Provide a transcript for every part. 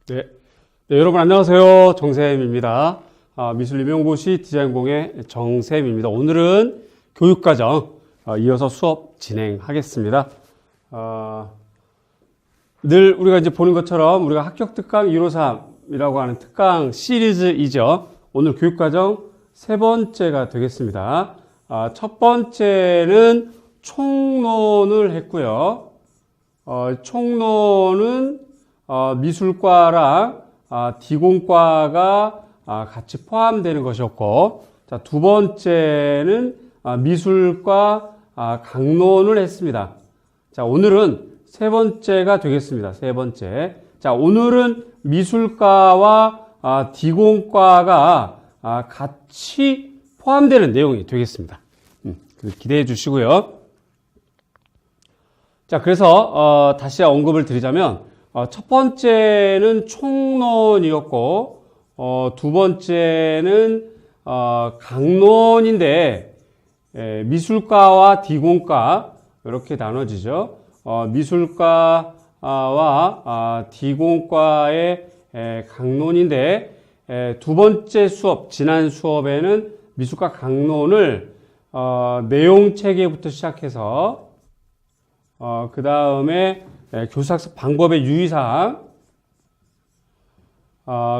네. 네, 여러분 안녕하세요. 정쌤입니다. 미술임용고시 디자인공의 정쌤입니다. 오늘은 교육과정 이어서 수업 진행하겠습니다. 늘 우리가 이제 보는 것처럼 우리가 합격 특강 153이라고 하는 특강 시리즈이죠. 오늘 교육과정 세 번째가 되겠습니다. 첫 번째는 총론을 했고요. 총론은 미술과랑 디공과가 같이 포함되는 것이었고, 자, 두 번째는 미술과 강론을 했습니다. 자, 오늘은 세 번째가 되겠습니다. 세 번째. 자, 오늘은 미술과와 디공과가 같이 포함되는 내용이 되겠습니다. 기대해 주시고요. 자, 그래서 다시 언급을 드리자면 첫 번째는 총론이었고 두 번째는 강론인데 미술과와 디공과 이렇게 나눠지죠. 미술과와 디공과의 강론인데 두 번째 수업, 지난 수업에는 미술과 강론을 내용 체계부터 시작해서 그 다음에 교사학습 방법의 유의사항,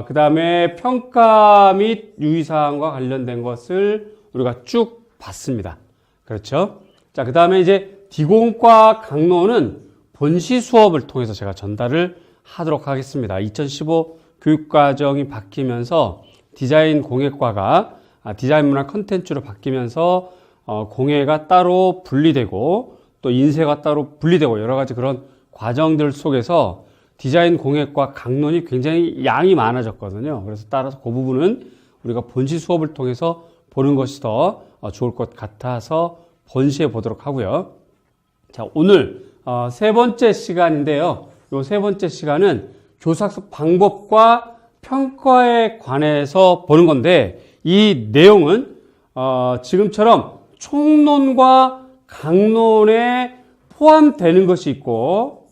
그 다음에 평가 및 유의사항과 관련된 것을 우리가 쭉 봤습니다. 그렇죠? 자, 그 다음에 이제 디공과 강론은 본시 수업을 통해서 제가 전달을 하도록 하겠습니다. 2015 교육과정이 바뀌면서 디자인 공예과가 디자인 문화 컨텐츠로 바뀌면서 공예가 따로 분리되고 또 인쇄가 따로 분리되고 여러 가지 그런 과정들 속에서 디자인 공예과 강론이 굉장히 양이 많아졌거든요. 그래서 따라서 그 부분은 우리가 본시 수업을 통해서 보는 것이 더 좋을 것 같아서 본시해 보도록 하고요. 자, 오늘 세 번째 시간인데요. 이 세 번째 시간은 교사학습 방법과 평가에 관해서 보는 건데 이 내용은 지금처럼 총론과 강론에 포함되는 것이 있고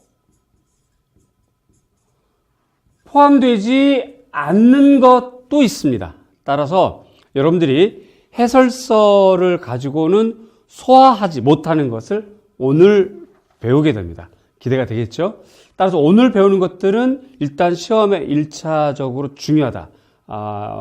포함되지 않는 것도 있습니다. 따라서 여러분들이 해설서를 가지고는 소화하지 못하는 것을 오늘 배우게 됩니다. 기대가 되겠죠? 따라서 오늘 배우는 것들은 일단 시험에 1차적으로 중요하다.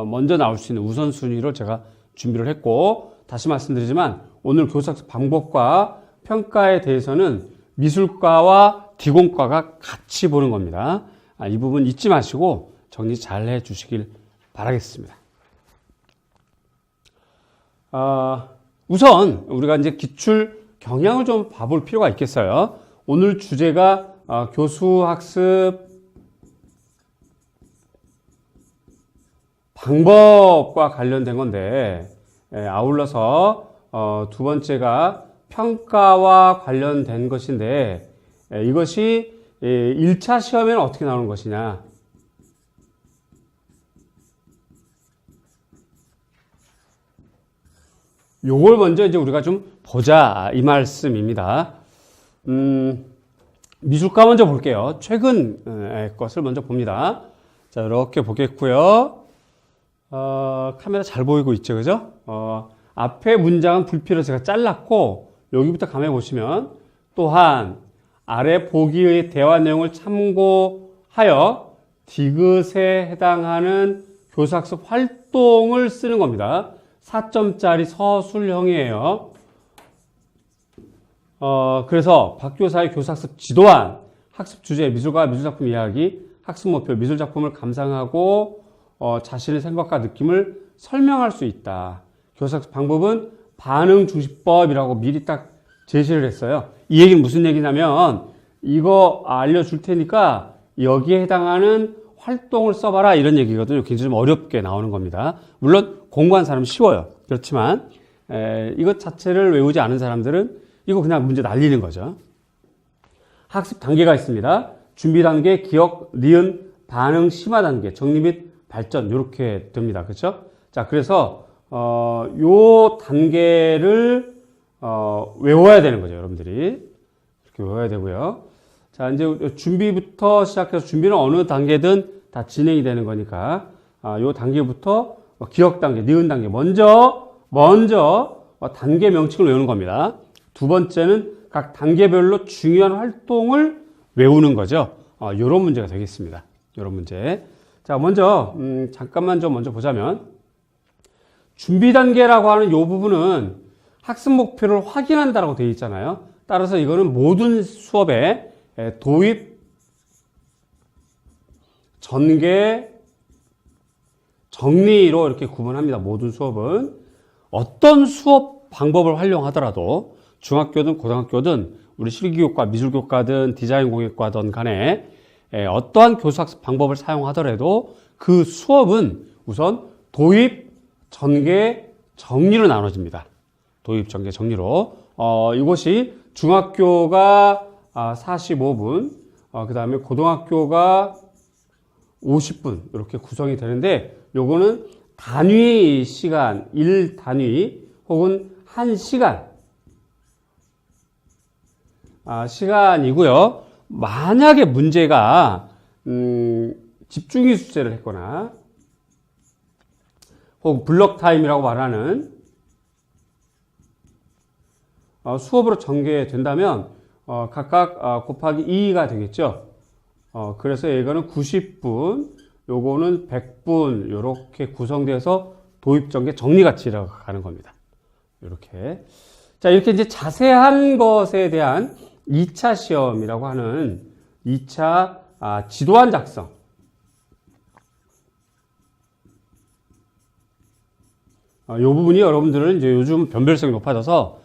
먼저 나올 수 있는 우선순위로 제가 준비를 했고 다시 말씀드리지만 오늘 교사학습 방법과 평가에 대해서는 미술과와 디공과가 같이 보는 겁니다. 이 부분 잊지 마시고 정리 잘 해 주시길 바라겠습니다. 우선 우리가 이제 기출 경향을 좀 봐볼 필요가 있겠어요. 오늘 주제가 교수학습 방법과 관련된 건데 아울러서 두 번째가 평가와 관련된 것인데 이것이 1차 시험에는 어떻게 나오는 것이냐. 요걸 먼저 이제 우리가 좀 보자 이 말씀입니다. 미술과 먼저 볼게요. 최근 것을 먼저 봅니다. 자, 이렇게 보겠고요. 카메라 잘 보이고 있죠, 그죠? 앞에 문장은 불필요해서 제가 잘랐고 여기부터 감해 보시면 또한 아래 보기의 대화 내용을 참고하여 디귿에 해당하는 교사학습 활동을 쓰는 겁니다. 4점짜리 서술형이에요. 그래서 박 교사의 교사학습 지도안, 학습 주제, 미술과 미술작품 이야기, 학습 목표, 미술작품을 감상하고 자신의 생각과 느낌을 설명할 수 있다. 교사학습 방법은 반응중시법이라고 미리 딱 제시를 했어요. 이 얘기는 무슨 얘기냐면 이거 알려줄 테니까 여기에 해당하는 활동을 써봐라 이런 얘기거든요. 굉장히 좀 어렵게 나오는 겁니다. 물론 공부한 사람은 쉬워요. 그렇지만 이것 자체를 외우지 않은 사람들은 이거 그냥 문제 날리는 거죠. 학습 단계가 있습니다. 준비 단계, 기억, 니은, 반응, 심화 단계, 정리 및 발전 이렇게 됩니다. 그렇죠? 자, 그래서 요 단계를 외워야 되는 거죠, 여러분들이. 이렇게 외워야 되고요. 자, 이제 준비부터 시작해서 준비는 어느 단계든 다 진행이 되는 거니까 요 단계부터 기억 단계, 니은 단계 먼저 단계 명칭을 외우는 겁니다. 두 번째는 각 단계별로 중요한 활동을 외우는 거죠. 요런 문제가 되겠습니다. 요런 문제. 자, 먼저 잠깐만 좀 먼저 보자면 준비 단계라고 하는 요 부분은 학습 목표를 확인한다라고 되어 있잖아요. 따라서 이거는 모든 수업에 도입, 전개, 정리로 이렇게 구분합니다. 모든 수업은 어떤 수업 방법을 활용하더라도 중학교든 고등학교든 우리 실기교과, 미술교과든 디자인 공예과든 간에 어떠한 교수학습 방법을 사용하더라도 그 수업은 우선 도입, 전개, 정리로 나눠집니다. 도입, 전개, 정리로. 이것이 중학교가 45분, 그 다음에 고등학교가 50분 이렇게 구성이 되는데 요거는 단위 시간, 1단위 혹은 1시간 시간이고요. 만약에 문제가 집중이 숙제를 했거나 혹은 블럭 타임이라고 말하는 수업으로 전개된다면 각각 곱하기 2가 되겠죠. 그래서 이거는 90분, 요거는 100분 이렇게 구성돼서 도입, 전개, 정리같이 가는 겁니다. 이렇게. 자, 이렇게 이제 자세한 것에 대한 2차 시험이라고 하는 2차 지도안 작성. 요 부분이 여러분들은 이제 요즘 변별성이 높아져서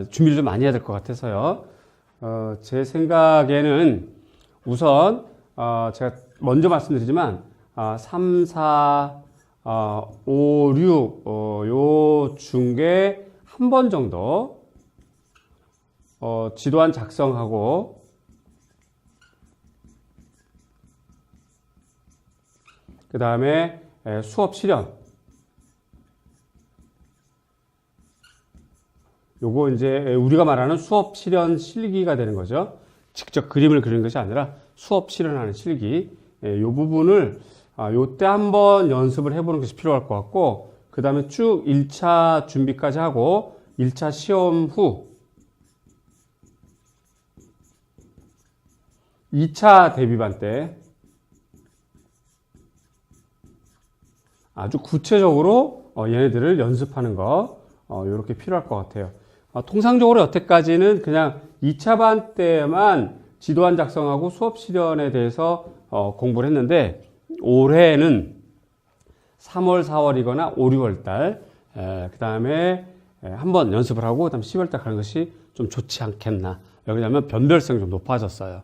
준비를 좀 많이 해야 될 것 같아서요. 제 생각에는 우선 제가 먼저 말씀드리지만 3, 4, 5, 6 요 중에 한 번 정도 지도안 작성하고 그 다음에 수업 실현 요거 이제 우리가 말하는 수업 실현 실기가 되는 거죠. 직접 그림을 그리는 것이 아니라 수업 실현하는 실기. 요 부분을 요때 한번 연습을 해보는 것이 필요할 것 같고 그 다음에 쭉 1차 준비까지 하고 1차 시험 후 2차 대비반 때 아주 구체적으로 얘네들을 연습하는 거 이렇게 필요할 것 같아요. 통상적으로 여태까지는 그냥 2차 반 때만 지도안 작성하고 수업 실현에 대해서 공부를 했는데 올해는 3월, 4월이거나 5, 6월 달, 그 다음에 한번 연습을 하고 그 다음에 10월 달 가는 것이 좀 좋지 않겠나. 왜냐하면 변별성이 좀 높아졌어요.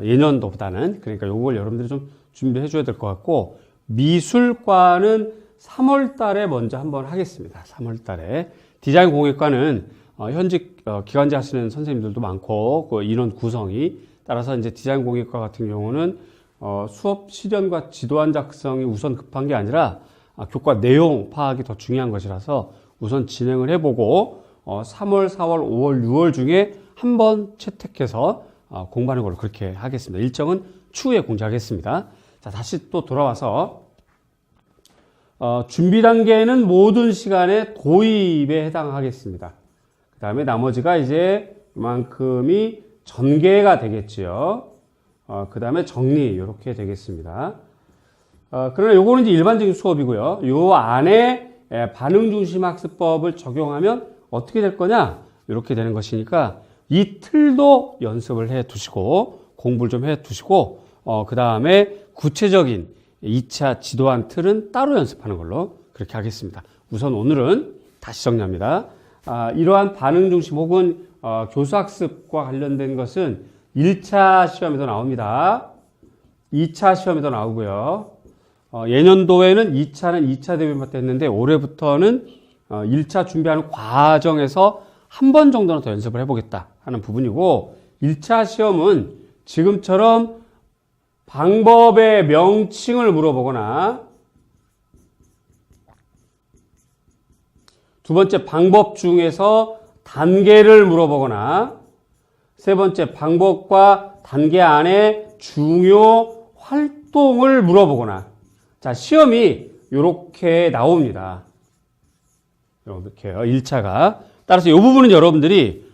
예년도보다는. 그러니까 요걸 여러분들이 좀 준비해 줘야 될 것 같고 미술과는 3월 달에 먼저 한번 하겠습니다. 3월 달에. 디자인 공예과는 현직 기간제 하시는 선생님들도 많고 그 인원 구성이 따라서 이제 디자인 공예과 같은 경우는 수업 실현과 지도안 작성이 우선 급한 게 아니라 교과 내용 파악이 더 중요한 것이라서 우선 진행을 해보고 3월, 4월, 5월, 6월 중에 한번 채택해서 공부하는 걸로 그렇게 하겠습니다. 일정은 추후에 공지하겠습니다. 자, 다시 또 돌아와서 준비 단계는 모든 시간에 도입에 해당하겠습니다. 그 다음에 나머지가 이제 이만큼이 전개가 되겠지요. 그 다음에 정리 이렇게 되겠습니다. 그러나 요거는 이제 일반적인 수업이고요. 요 안에 반응 중심 학습법을 적용하면 어떻게 될 거냐? 이렇게 되는 것이니까 이 틀도 연습을 해 두시고 공부를 좀 해 두시고 그 다음에 구체적인 2차 지도안 틀은 따로 연습하는 걸로 그렇게 하겠습니다. 우선 오늘은 다시 정리합니다. 이러한 반응 중심 혹은 교수학습과 관련된 것은 1차 시험에도 나옵니다. 2차 시험에도 나오고요. 예년도에는 2차는 2차 대비반 때 했는데 올해부터는 1차 준비하는 과정에서 한 번 정도는 더 연습을 해보겠다 하는 부분이고 1차 시험은 지금처럼 방법의 명칭을 물어보거나 두 번째 방법 중에서 단계를 물어보거나 세 번째 방법과 단계 안에 중요 활동 활동을 물어보거나, 자, 시험이 이렇게 나옵니다. 이렇게요. 1차가. 따라서 이 부분은 여러분들이,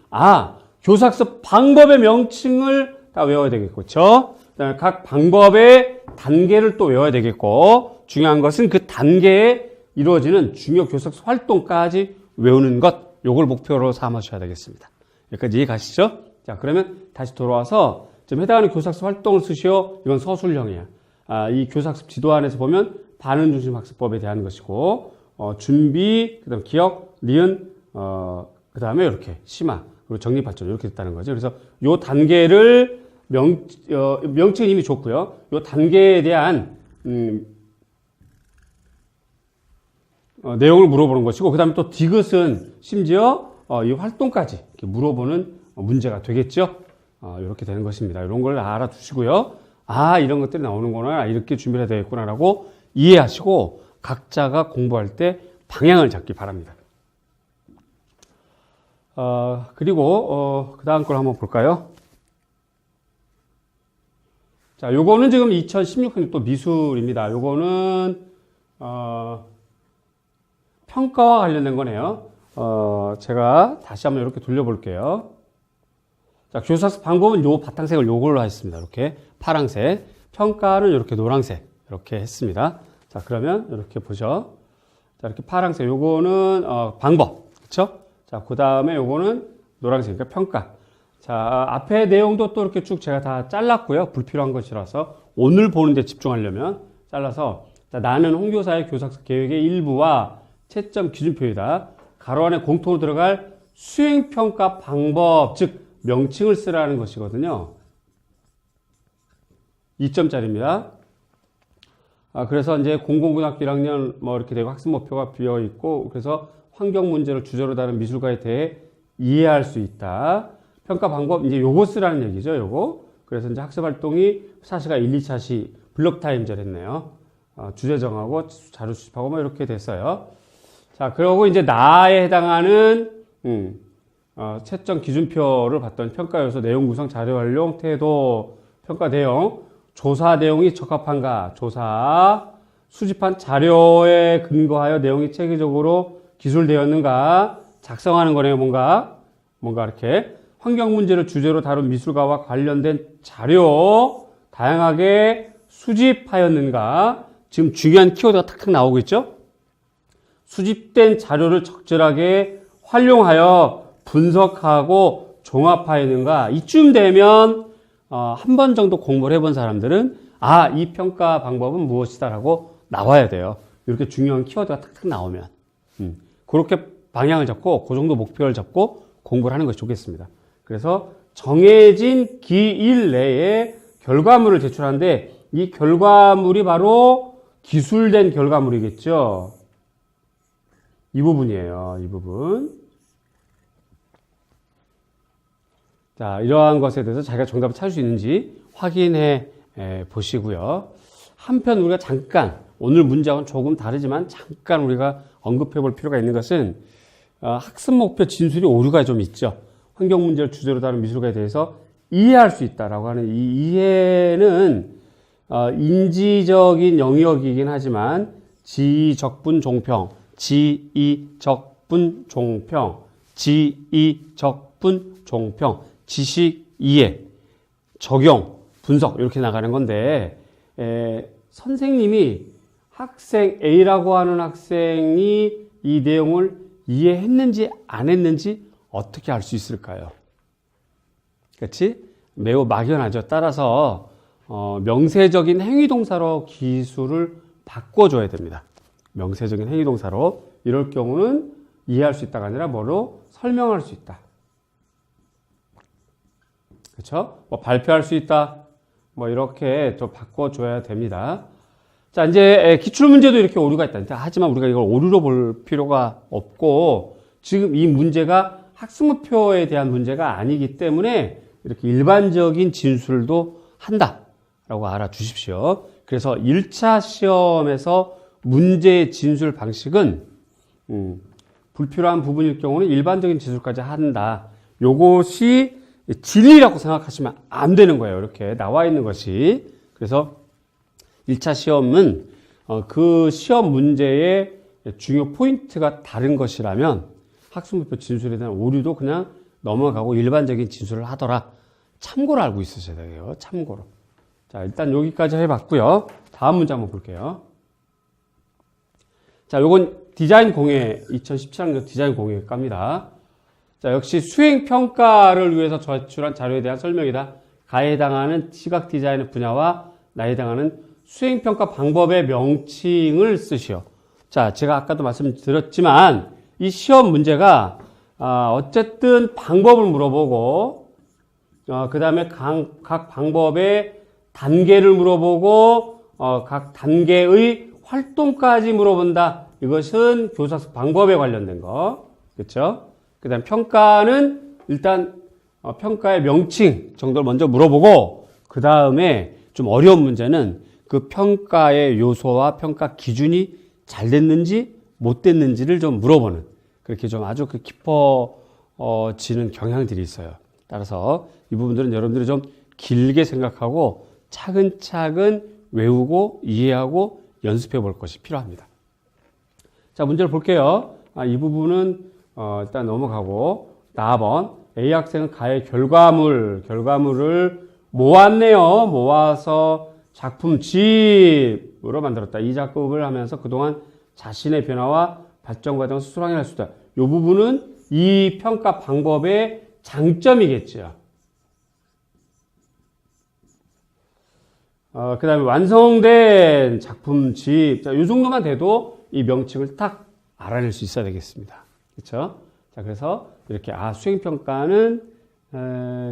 교사학습 방법의 명칭을 다 외워야 되겠고, 그렇죠? 그다음에 각 방법의 단계를 또 외워야 되겠고, 중요한 것은 그 단계에 이루어지는 중요 교사학습 활동까지 외우는 것, 요걸 목표로 삼으셔야 되겠습니다. 여기까지 이해 가시죠? 자, 그러면 다시 돌아와서 좀 해당하는 교사학습 활동을 쓰시오. 이건 서술형이야. 이 교사학습 지도안에서 보면 반응 중심 학습법에 대한 것이고, 준비, 그다음 기억, 니은, 그다음에 이렇게 심화, 그리고 정립 발전 이렇게 됐다는 거죠. 그래서 요 단계를 명칭은 이미 좋고요. 요 단계에 대한 내용을 물어보는 것이고, 그다음에 또 디귿은 심지어 이 활동까지 이렇게 물어보는 문제가 되겠죠. 이렇게 되는 것입니다. 이런 걸 알아두시고요. 이런 것들이 나오는구나, 이렇게 준비를 해야 되겠구나라고 이해하시고 각자가 공부할 때 방향을 잡기 바랍니다. 그리고 그 다음 걸 한번 볼까요? 자, 요거는 지금 2016년 또 미술입니다. 요거는 평가와 관련된 거네요. 제가 다시 한번 이렇게 돌려볼게요. 자, 교사학습 방법은 요 바탕색을 요걸로 했습니다. 이렇게 파랑색. 평가는 이렇게 노란색. 이렇게 했습니다. 자, 그러면 이렇게 보죠. 자, 이렇게 파랑색. 요거는 방법. 그쵸? 자, 그 다음에 요거는 노란색. 그러니까 평가. 자, 앞에 내용도 또 이렇게 쭉 제가 다 잘랐고요. 불필요한 것이라서. 오늘 보는 데 집중하려면 잘라서. 자, 나는 홍교사의 교사학습 계획의 일부와 채점 기준표이다. 가로 안에 공통으로 들어갈 수행평가 방법, 즉 명칭을 쓰라는 것이거든요. 2점짜리입니다. 그래서 이제 공공고등학교 1학년 뭐 이렇게 되고 학습 목표가 비어 있고, 그래서 환경 문제를 주제로 다룬 미술가에 대해 이해할 수 있다. 평가 방법, 이제 요거 쓰라는 얘기죠, 요거. 그래서 이제 학습 활동이 사시가 1, 2차 시 블록 타임제를 했네요. 주제 정하고 자료 수집하고 뭐 이렇게 됐어요. 자, 그리고 이제 나에 해당하는 채점 기준표를 봤던 평가 요소, 내용 구성, 자료 활용, 태도, 평가 내용, 조사 내용이 적합한가, 조사, 수집한 자료에 근거하여 내용이 체계적으로 기술되었는가, 작성하는 거네요, 뭔가 이렇게. 환경 문제를 주제로 다룬 미술가와 관련된 자료, 다양하게 수집하였는가, 지금 중요한 키워드가 탁탁 나오고 있죠? 수집된 자료를 적절하게 활용하여 분석하고 종합하였는가, 이쯤 되면 한 번 정도 공부를 해본 사람들은 이 평가 방법은 무엇이다라고 나와야 돼요. 이렇게 중요한 키워드가 탁탁 나오면 그렇게 방향을 잡고 그 정도 목표를 잡고 공부를 하는 것이 좋겠습니다. 그래서 정해진 기일 내에 결과물을 제출하는데 이 결과물이 바로 기술된 결과물이겠죠. 이 부분이에요. 이 부분. 자, 이러한 것에 대해서 자기가 정답을 찾을 수 있는지 확인해 보시고요. 한편 우리가 잠깐, 오늘 문제하고는 조금 다르지만 잠깐 우리가 언급해 볼 필요가 있는 것은 학습 목표 진술이 오류가 좀 있죠. 환경 문제를 주제로 다룬 미술가에 대해서 이해할 수 있다라고 하는 이 이해는 인지적인 영역이긴 하지만 지적분 종평, 지이적분 종평, 지이적분 종평, 지식 이해, 적용, 분석 이렇게 나가는 건데 선생님이 학생 A라고 하는 학생이 이 내용을 이해했는지 안 했는지 어떻게 알 수 있을까요? 그렇지? 매우 막연하죠. 따라서 명세적인 행위동사로 기술을 바꿔줘야 됩니다. 명세적인 행위동사로. 이럴 경우는 이해할 수 있다가 아니라 뭐로 설명할 수 있다. 그렇죠? 뭐 발표할 수 있다. 뭐 이렇게 또 바꿔줘야 됩니다. 자, 이제 기출문제도 이렇게 오류가 있다. 하지만 우리가 이걸 오류로 볼 필요가 없고 지금 이 문제가 학습목표에 대한 문제가 아니기 때문에 이렇게 일반적인 진술도 한다라고 알아주십시오. 그래서 1차 시험에서 문제의 진술 방식은 불필요한 부분일 경우는 일반적인 진술까지 한다. 요것이 진리라고 생각하시면 안 되는 거예요. 이렇게 나와 있는 것이. 그래서 1차 시험은 그 시험 문제의 중요 포인트가 다른 것이라면 학습목표 진술에 대한 오류도 그냥 넘어가고 일반적인 진술을 하더라. 참고로 알고 있으셔야 돼요. 참고로. 자, 일단 여기까지 해봤고요. 다음 문제 한번 볼게요. 자, 요건 디자인 공예, 2017학년 디자인 공예과입니다. 자, 역시 수행평가를 위해서 제출한 자료에 대한 설명이다. 가에 해당하는 시각 디자인의 분야와 나에 해당하는 수행평가 방법의 명칭을 쓰시오. 자, 제가 아까도 말씀드렸지만 이 시험 문제가 어쨌든 방법을 물어보고 그 다음에 각 방법의 단계를 물어보고 각 단계의 활동까지 물어본다. 이것은 교사학습 방법에 관련된 거. 그렇죠? 그 다음 평가는 일단 평가의 명칭 정도를 먼저 물어보고 그 다음에 좀 어려운 문제는 그 평가의 요소와 평가 기준이 잘 됐는지 못 됐는지를 좀 물어보는 그렇게 좀 아주 깊어지는 경향들이 있어요. 따라서 이 부분들은 여러분들이 좀 길게 생각하고 차근차근 외우고 이해하고 연습해 볼 것이 필요합니다. 자, 문제를 볼게요. 이 부분은 일단 넘어가고 4번 A 학생은 가의 결과물을 모았네요. 모아서 작품집으로 만들었다. 이 작업을 하면서 그동안 자신의 변화와 발전 과정을 스스로 확인할 수 있다. 이 부분은 이 평가 방법의 장점이겠죠. 그 다음에 완성된 작품집. 자, 이 정도만 돼도 이 명칭을 딱 알아낼 수 있어야 되겠습니다. 그렇죠? 자, 그래서 이렇게 수행평가는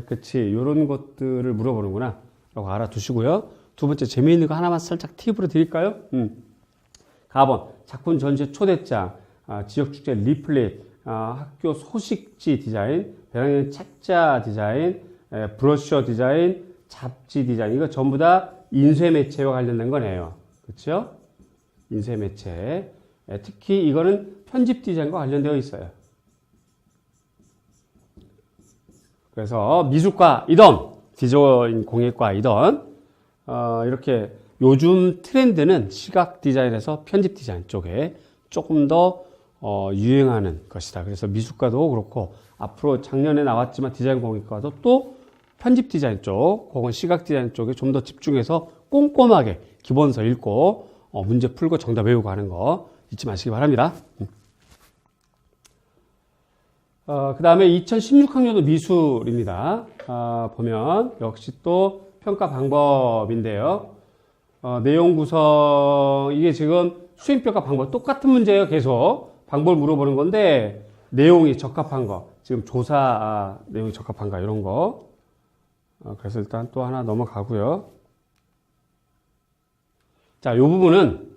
그치 이런 것들을 물어보는구나 라고 알아두시고요. 두 번째 재미있는 거 하나만 살짝 팁으로 드릴까요? 4번 작품 전시 초대장, 지역축제 리플릿, 학교 소식지 디자인, 배낭여행 책자 디자인, 브로셔 디자인, 잡지 디자인. 이거 전부 다 인쇄매체와 관련된 거네요. 그렇죠? 인쇄매체. 특히 이거는 편집 디자인과 관련되어 있어요. 그래서 미술과이던 디자인 공예과이던 이렇게 요즘 트렌드는 시각 디자인에서 편집 디자인 쪽에 조금 더 유행하는 것이다. 그래서 미술과도 그렇고 앞으로 작년에 나왔지만 디자인 공예과도 또 편집 디자인 쪽 혹은 시각 디자인 쪽에 좀 더 집중해서 꼼꼼하게 기본서 읽고 문제 풀고 정답 외우고 하는 거 잊지 마시기 바랍니다. 그 다음에 2016학년도 미술입니다. 보면 역시 또 평가 방법인데요. 내용 구성, 이게 지금 수행평가 방법 똑같은 문제예요. 계속 방법을 물어보는 건데 내용이 적합한 거, 지금 조사 내용이 적합한가 이런 거. 그래서 일단 또 하나 넘어가고요. 자, 이 부분은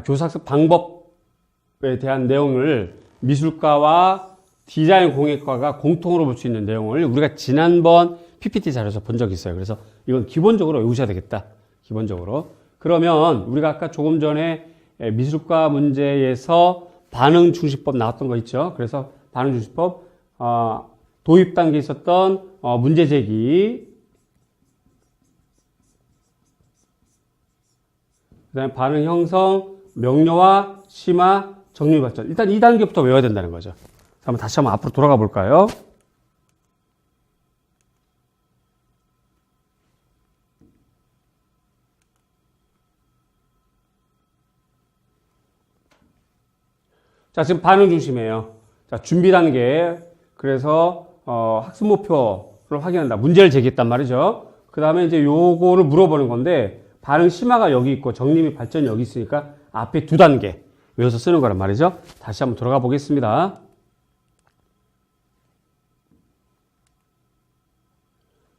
교사학습 방법에 대한 내용을 미술과와 디자인 공예과가 공통으로 볼 수 있는 내용을 우리가 지난번 PPT 자료에서 본 적이 있어요. 그래서 이건 기본적으로 외우셔야 되겠다. 기본적으로. 그러면 우리가 아까 조금 전에 미술과 문제에서 반응중시법 나왔던 거 있죠. 그래서 반응중시법 도입 단계에 있었던 문제 제기, 그다음에 반응 형성, 명료화, 심화, 정리 발전. 일단 2단계부터 외워야 된다는 거죠. 다시 한번 앞으로 돌아가 볼까요? 자, 지금 반응 중심이에요. 자, 준비 단계. 그래서 학습 목표를 확인한다. 문제를 제기했단 말이죠. 그 다음에 이제 요거를 물어보는 건데 반응 심화가 여기 있고 정리 및 발전이 여기 있으니까 앞에 2단계 외워서 쓰는 거란 말이죠. 다시 한번 돌아가 보겠습니다.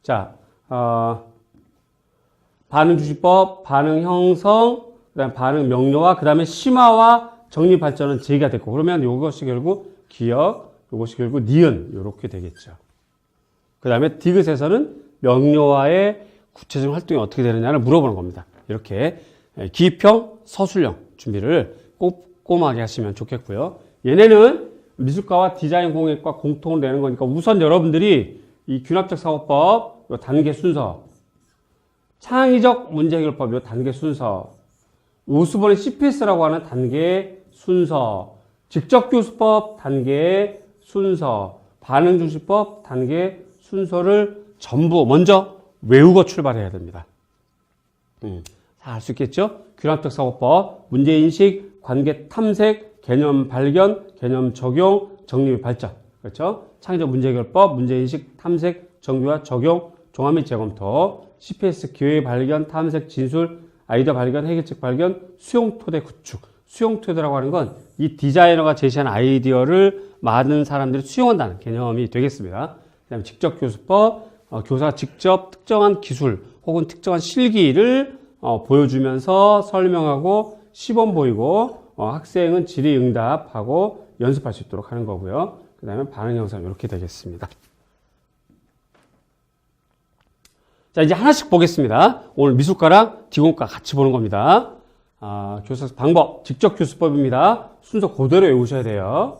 자, 반응 주시법, 반응 형성, 그다음 반응 명료화, 그다음에 심화와 정리 발전은 제기가 됐고, 그러면 이것이 결국 기억, 이것이 결국 니은 이렇게 되겠죠. 그다음에 디귿에서는 명료화의 구체적인 활동이 어떻게 되느냐를 물어보는 겁니다. 이렇게 기입형, 서술형 준비를 꼼꼼하게 하시면 좋겠고요. 얘네는 미술과와 디자인 공예과 공통으로 내는 거니까 우선 여러분들이 이 균합적 사고법 단계 순서 창의적 문제 해결법이요. 단계 순서. 우수본의 CPS라고 하는 단계 순서. 직접교수법 단계 순서. 반응중시법 단계 순서를 전부 먼저 외우고 출발해야 됩니다. 다 알 수 있겠죠? 균합적 사고법, 문제인식, 관계 탐색, 개념 발견, 개념 적용, 정리 및 발전. 그렇죠? 창의적 문제 해결법, 문제인식, 탐색, 정비와 적용, 종합 및 재검토, CPS, 기회 발견, 탐색, 진술, 아이디어 발견, 해결책 발견, 수용 토대 구축. 수용 토대라고 하는 건 이 디자이너가 제시한 아이디어를 많은 사람들이 수용한다는 개념이 되겠습니다. 그다음에 직접 교수법, 교사가 직접 특정한 기술 혹은 특정한 실기를 보여주면서 설명하고 시범 보이고 학생은 질의응답하고 연습할 수 있도록 하는 거고요. 그 다음에 반응 영상 이렇게 되겠습니다. 자, 이제 하나씩 보겠습니다. 오늘 미술과랑 디공과 같이 보는 겁니다. 교사 방법, 직접 교수법입니다. 순서 그대로 외우셔야 돼요.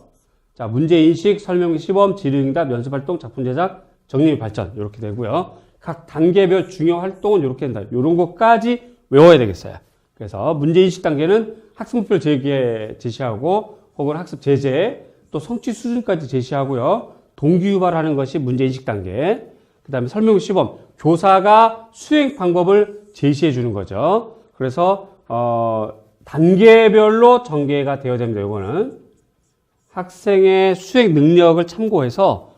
자, 문제인식, 설명, 시범, 질의응답, 연습활동, 작품 제작, 정리 및 발전 이렇게 되고요. 각 단계별 중요 활동은 이렇게 된다. 이런 것까지 외워야 되겠어요. 그래서 문제인식 단계는 학습 목표를 제시하고 혹은 학습 제재, 또 성취 수준까지 제시하고요. 동기유발하는 것이 문제인식 단계. 그 다음에 설명 시범, 교사가 수행 방법을 제시해 주는 거죠. 그래서 단계별로 전개가 되어야 됩니다. 이거는 학생의 수행 능력을 참고해서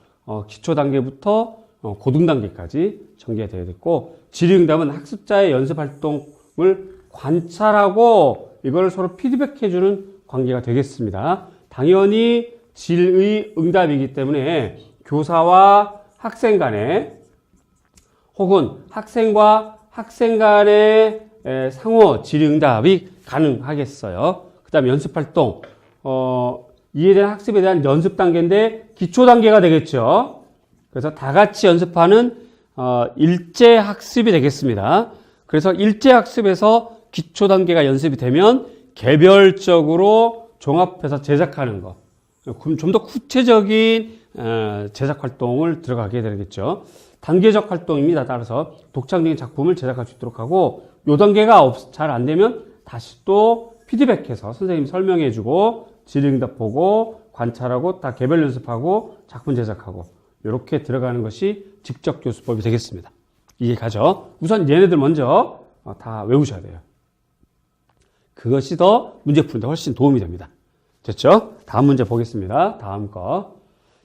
기초 단계부터 고등 단계까지 전개가 되어야 됐고, 질의응답은 학습자의 연습 활동을 관찰하고 이걸 서로 피드백해 주는 관계가 되겠습니다. 당연히 질의응답이기 때문에 교사와 학생 간에 혹은 학생과 학생 간의 상호 질의응답이 가능하겠어요. 그 다음에 연습활동, 이에 대한 학습에 대한 연습 단계인데 기초 단계가 되겠죠. 그래서 다 같이 연습하는 일제 학습이 되겠습니다. 그래서 일제 학습에서 기초 단계가 연습이 되면 개별적으로 종합해서 제작하는 거, 좀 더 구체적인 제작 활동을 들어가게 되겠죠. 단계적 활동입니다. 따라서 독창적인 작품을 제작할 수 있도록 하고, 요 단계가 잘 안 되면 다시 또 피드백해서 선생님이 설명해주고 질의응답 보고 관찰하고 다 개별 연습하고 작품 제작하고 이렇게 들어가는 것이 직접 교수법이 되겠습니다. 이해 가죠? 우선 얘네들 먼저 다 외우셔야 돼요. 그것이 더 문제 푸는데 훨씬 도움이 됩니다. 됐죠? 다음 문제 보겠습니다. 다음 거.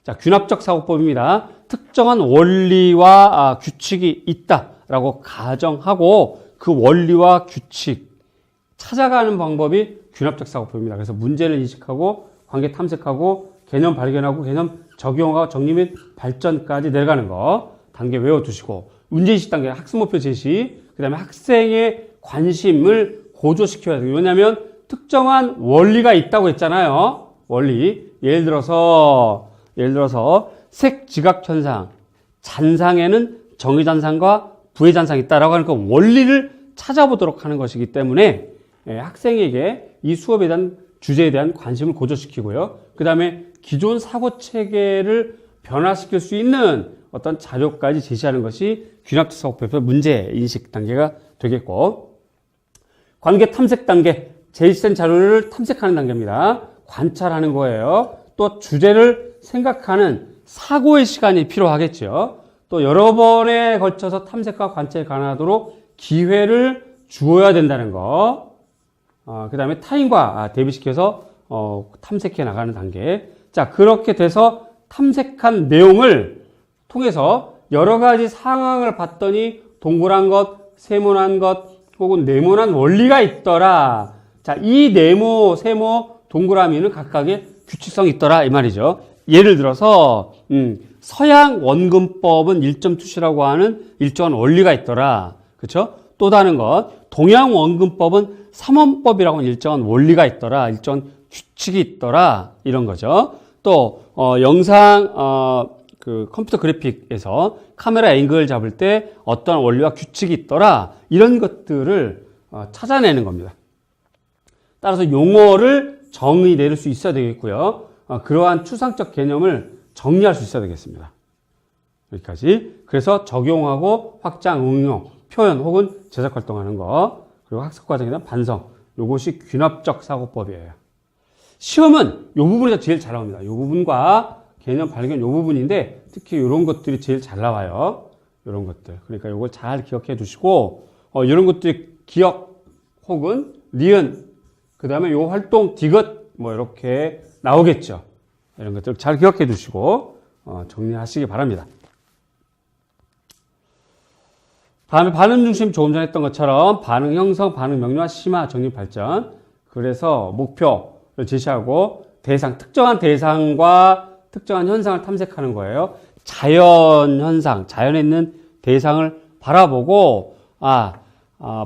자, 균합적 사고법입니다. 특정한 원리와 규칙이 있다라고 가정하고 그 원리와 규칙 찾아가는 방법이 균합적 사고법입니다. 그래서 문제를 인식하고 관계 탐색하고 개념 발견하고 개념 적용하고 정리 및 발전까지 내려가는 거 단계 외워두시고, 문제인식 단계 학습 목표 제시, 그 다음에 학생의 관심을 고조시켜야 돼요. 왜냐하면 특정한 원리가 있다고 했잖아요. 원리. 예를 들어서 색 지각 현상, 잔상에는 정의 잔상과 부의 잔상이 있다라고 하는 그 원리를 찾아보도록 하는 것이기 때문에 학생에게 이 수업에 대한 주제에 대한 관심을 고조시키고요. 그 다음에 기존 사고 체계를 변화시킬 수 있는 어떤 자료까지 제시하는 것이 균합적 사고법의 문제 인식 단계가 되겠고, 관계 탐색 단계, 제시된 자료를 탐색하는 단계입니다. 관찰하는 거예요. 또 주제를 생각하는 사고의 시간이 필요하겠죠. 또 여러 번에 걸쳐서 탐색과 관찰이 가능하도록 기회를 주어야 된다는 거. 그 다음에 타인과 대비시켜서 탐색해 나가는 단계. 자, 그렇게 돼서 탐색한 내용을 통해서 여러 가지 상황을 봤더니 동그란 것, 세모난 것, 혹은 네모난 원리가 있더라. 자, 이 네모, 세모, 동그라미는 각각의 규칙성이 있더라 이 말이죠. 예를 들어서 서양 원근법은 1.2시라고 하는 일정한 원리가 있더라. 그렇죠? 또 다른 것, 동양 원근법은 3원법이라고 하는 일정한 원리가 있더라. 일정한 규칙이 있더라. 이런 거죠. 또 영상 그 컴퓨터 그래픽에서 카메라 앵글을 잡을 때 어떤 원리와 규칙이 있더라. 이런 것들을 찾아내는 겁니다. 따라서 용어를 정의 내릴 수 있어야 되겠고요. 그러한 추상적 개념을 정리할 수 있어야 되겠습니다. 여기까지. 그래서 적용하고 확장, 응용, 표현 혹은 제작 활동하는 거, 그리고 학습 과정에 대한 반성, 요것이 귀납적 사고법이에요. 시험은 요 부분이 제일 잘 나옵니다. 요 부분과 개념 발견 요 부분인데 특히 이런 것들이 제일 잘 나와요. 이런 것들. 그러니까 요걸 잘 기억해 두시고 이런 것들이 기억 혹은 니은 그 다음에 요 활동 디귿 뭐 이렇게 나오겠죠. 이런 것들 잘 기억해 두시고 정리하시기 바랍니다. 다음에 반응 중심 조금 전에 했던 것처럼 반응 형성, 반응 명료화, 심화, 정립, 발전. 그래서 목표를 제시하고 대상, 특정한 대상과 특정한 현상을 탐색하는 거예요. 자연 현상, 자연에 있는 대상을 바라보고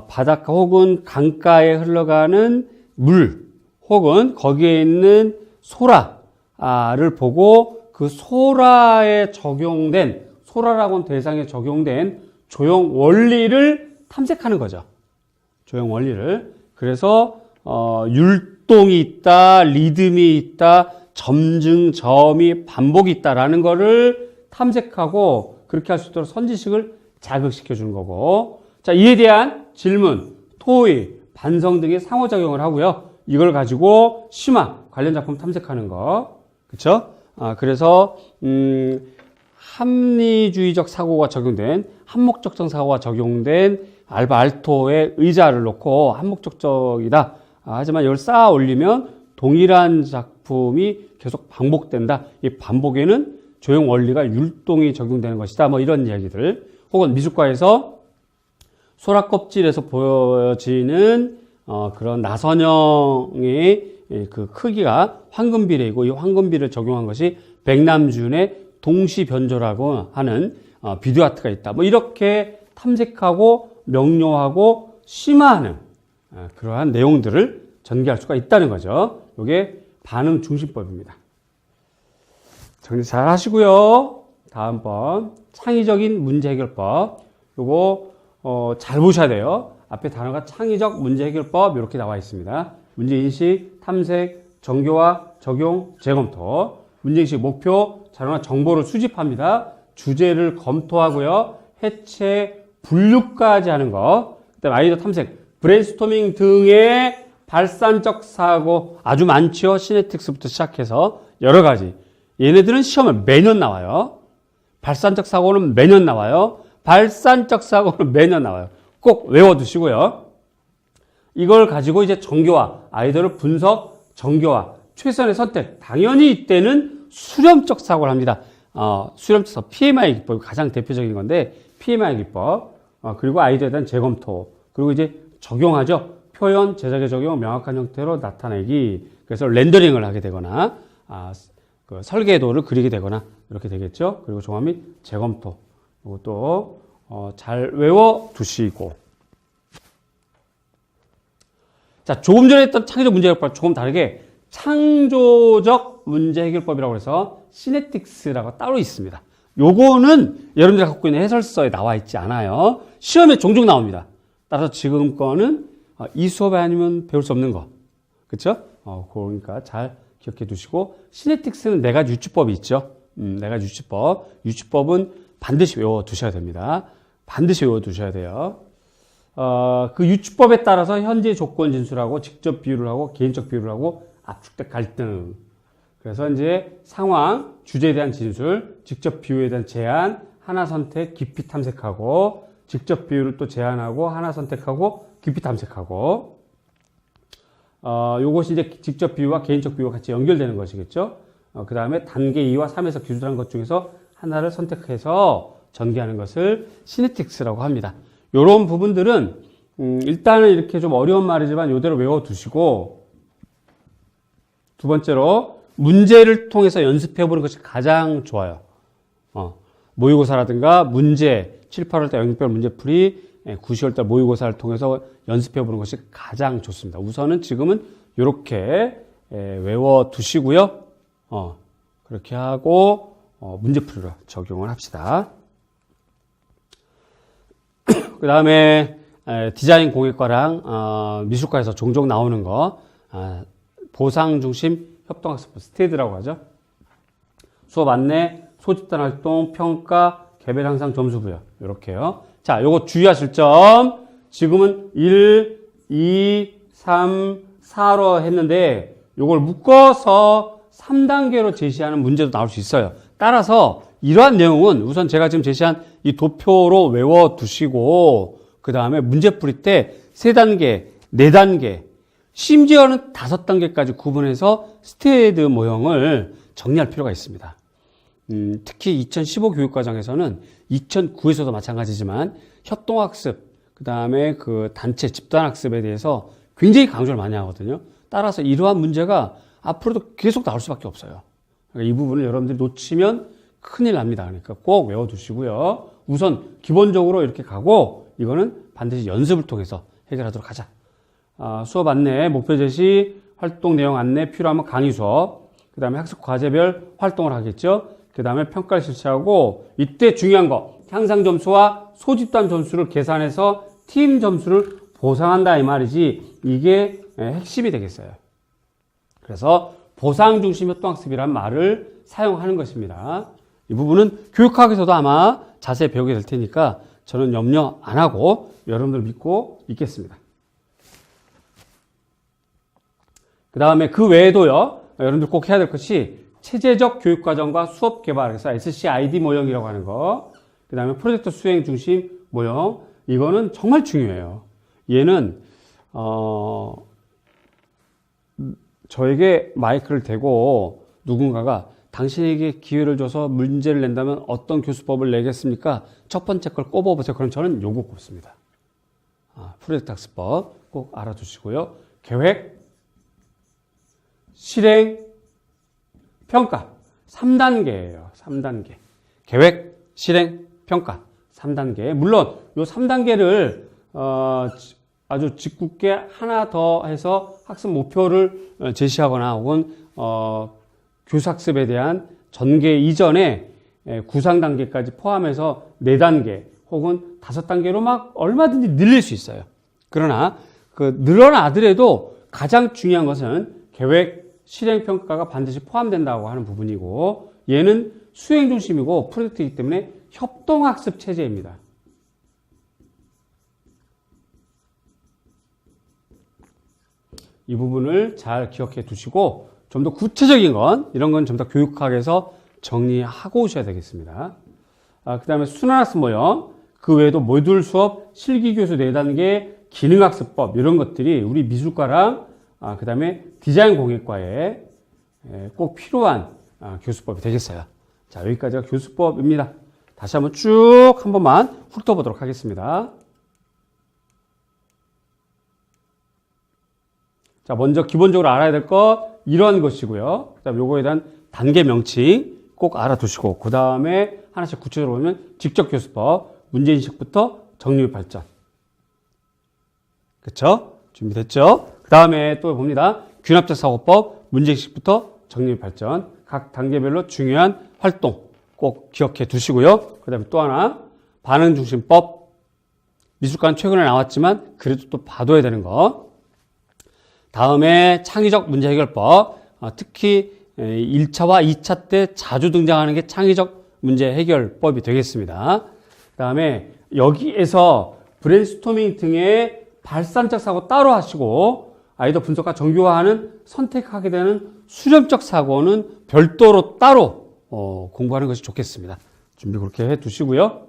바닷가 혹은 강가에 흘러가는 물 혹은 거기에 있는 소라를 보고 그 소라에 적용된 소라라고 하는 대상에 적용된 조형 원리를 탐색하는 거죠. 조형 원리를. 그래서 율동이 있다, 리듬이 있다, 점증, 점이 반복이 있다라는 거를 탐색하고 그렇게 할 수 있도록 선지식을 자극시켜 주는 거고. 자, 이에 대한 질문, 토의, 반성 등의 상호작용을 하고요. 이걸 가지고 심화, 관련 작품 탐색하는 거. 그쵸? 그래서, 합리주의적 사고가 적용된, 한목적성 사고가 적용된 알바 알토의 의자를 놓고 한목적적이다. 하지만 이걸 쌓아 올리면 동일한 작품이 계속 반복된다. 이 반복에는 조형 원리가 율동이 적용되는 것이다. 뭐 이런 이야기들. 혹은 미술과에서 소라 껍질에서 보여지는 그런 나선형의 그 크기가 황금비례이고 이 황금비를 적용한 것이 백남준의 동시변조라고 하는 비디오 아트가 있다. 뭐 이렇게 탐색하고 명료하고 심화하는 그러한 내용들을 전개할 수가 있다는 거죠. 이게 반응 중심법입니다. 정리 잘 하시고요. 다음번 창의적인 문제 해결법. 요거 잘 보셔야 돼요. 앞에 단어가 창의적 문제 해결법 이렇게 나와 있습니다. 문제인식, 탐색, 정교화, 적용, 재검토. 문제인식 목표, 자료나 정보를 수집합니다. 주제를 검토하고요. 해체, 분류까지 하는 거. 그다음에 아이디어 탐색, 브레인스토밍 등의 발산적 사고 아주 많죠. 시네틱스부터 시작해서 여러 가지. 얘네들은 시험에 매년 나와요. 발산적 사고는 매년 나와요. 발산적 사고는 매년 나와요. 꼭 외워두시고요. 이걸 가지고 이제 정교화, 아이디어를 분석, 정교화, 최선의 선택. 당연히 이때는 수렴적 사고를 합니다. 수렴적 사고, PMI 기법이 가장 대표적인 건데, PMI 기법, 그리고 아이디어에 대한 재검토, 그리고 이제 적용하죠. 표현, 제작의 적용, 명확한 형태로 나타내기. 그래서 렌더링을 하게 되거나, 그 설계도를 그리게 되거나, 이렇게 되겠죠. 그리고 종합 및 재검토. 이것도, 잘 외워 두시고. 자, 조금 전에 했던 창의적 문제 해결법 조금 다르게 창조적 문제 해결법이라고 해서 시네틱스라고 따로 있습니다. 요거는 여러분들이 갖고 있는 해설서에 나와 있지 않아요. 시험에 종종 나옵니다. 따라서 지금 거는 이 수업에 아니면 배울 수 없는 거. 그쵸? 그러니까 잘 기억해 두시고, 시네틱스는 네 가지 유추법이 있죠. 네 가지 유추법. 유추법은 반드시 외워 두셔야 됩니다. 반드시 외워 두셔야 돼요. 그 유추법에 따라서 현재 조건 진술하고 직접 비유를 하고 개인적 비유를 하고 압축된 갈등. 그래서 이제 상황, 주제에 대한 진술, 직접 비유에 대한 제안, 하나 선택, 깊이 탐색하고, 직접 비유를 또 제안하고, 하나 선택하고, 깊이 탐색하고, 요것이 이제 직접 비유와 개인적 비유와 같이 연결되는 것이겠죠. 그 다음에 단계 2와 3에서 기술한 것 중에서 하나를 선택해서 전개하는 것을 시네틱스라고 합니다. 요런 부분들은, 일단은 이렇게 좀 어려운 말이지만 요대로 외워두시고, 두 번째로, 문제를 통해서 연습해보는 것이 가장 좋아요. 모의고사라든가 문제, 7, 8월달 영역별 문제풀이, 9, 10월달 모의고사를 통해서 연습해보는 것이 가장 좋습니다. 우선은 지금은 이렇게 외워두시고요. 그렇게 하고 문제풀이로 적용을 합시다. 그 다음에 디자인 공예과랑 미술과에서 종종 나오는 거, 보상중심 협동학습부, 스테이드라고 하죠. 수업 안내, 소집단 활동, 평가, 개별 향상 점수 부여. 이렇게요. 자, 요거 주의하실 점. 지금은 1, 2, 3, 4로 했는데 요걸 묶어서 3단계로 제시하는 문제도 나올 수 있어요. 따라서 이러한 내용은 우선 제가 지금 제시한 이 도표로 외워두시고 그 다음에 문제 풀이 때 3단계, 4단계, 심지어는 5단계까지 구분해서 스테이드 모형을 정리할 필요가 있습니다. 특히 2015 교육과정에서는 2009에서도 마찬가지지만 협동학습, 그 다음에 그 단체 집단학습에 대해서 굉장히 강조를 많이 하거든요. 따라서 이러한 문제가 앞으로도 계속 나올 수밖에 없어요. 그러니까 이 부분을 여러분들이 놓치면 큰일 납니다. 그러니까 꼭 외워두시고요. 우선 기본적으로 이렇게 가고 이거는 반드시 연습을 통해서 해결하도록 하자. 수업 안내, 목표 제시, 활동 내용 안내, 필요하면 강의 수업, 그 다음에 학습 과제별 활동을 하겠죠. 그 다음에 평가를 실시하고 이때 중요한 거 향상 점수와 소집단 점수를 계산해서 팀 점수를 보상한다 이 말이지 이게 핵심이 되겠어요. 그래서 보상 중심 협동학습이란 말을 사용하는 것입니다. 이 부분은 교육학에서도 아마 자세히 배우게 될 테니까 저는 염려 안 하고 여러분들 믿고 있겠습니다. 그 다음에 그 외에도요, 여러분들 꼭 해야 될 것이 체제적 교육과정과 수업 개발, 그래서 SCID 모형이라고 하는 거, 그 다음에 프로젝트 수행 중심 모형, 이거는 정말 중요해요. 얘는, 저에게 마이크를 대고 누군가가 당신에게 기회를 줘서 문제를 낸다면 어떤 교수법을 내겠습니까? 첫 번째 걸 꼽아보세요. 그럼 저는 요거 꼽습니다. 프로젝트 학습법 꼭 알아두시고요. 계획, 실행, 평가 3단계예요. 3단계. 계획, 실행, 평가 3단계. 물론 요 3단계를 아주 짓궂게 하나 더 해서 학습 목표를 제시하거나 혹은 교수학습에 대한 전개 이전에 구상 단계까지 포함해서 4단계 혹은 5단계로 막 얼마든지 늘릴 수 있어요. 그러나 그 늘어나더라도 가장 중요한 것은 계획, 실행 평가가 반드시 포함된다고 하는 부분이고 얘는 수행 중심이고 프로젝트이기 때문에 협동학습 체제입니다. 이 부분을 잘 기억해 두시고 좀 더 구체적인 건 이런 건 좀 더 교육학에서 정리하고 오셔야 되겠습니다. 그 다음에 순환학습 모형, 그 외에도 모듈 수업, 실기교수 4단계, 기능학습법 이런 것들이 우리 미술과랑 그 다음에 디자인 공예과에 꼭 필요한 교수법이 되겠어요. 자, 여기까지가 교수법입니다. 다시 한번 쭉 한 번만 훑어보도록 하겠습니다. 자, 먼저 기본적으로 알아야 될 것 이러한 것이고요. 그 다음에 요거에 대한 단계 명칭 꼭 알아두시고 그 다음에 하나씩 구체적으로 보면 직접 교수법, 문제인식부터 정리 발전. 그쵸? 준비됐죠? 그 다음에 또 봅니다. 균합적 사고법, 문제인식부터 정리 발전. 각 단계별로 중요한 활동 꼭 기억해 두시고요. 그 다음에 또 하나 반응중심법. 미술관 최근에 나왔지만 그래도 또 봐둬야 되는 거. 다음에 창의적 문제 해결법. 특히 1차와 2차 때 자주 등장하는 게 창의적 문제 해결법이 되겠습니다. 그 다음에 여기에서 브레인스토밍 등의 발산적 사고 따로 하시고 아이디어 분석과 정교화하는 선택하게 되는 수렴적 사고는 별도로 따로 공부하는 것이 좋겠습니다. 준비 그렇게 해 두시고요.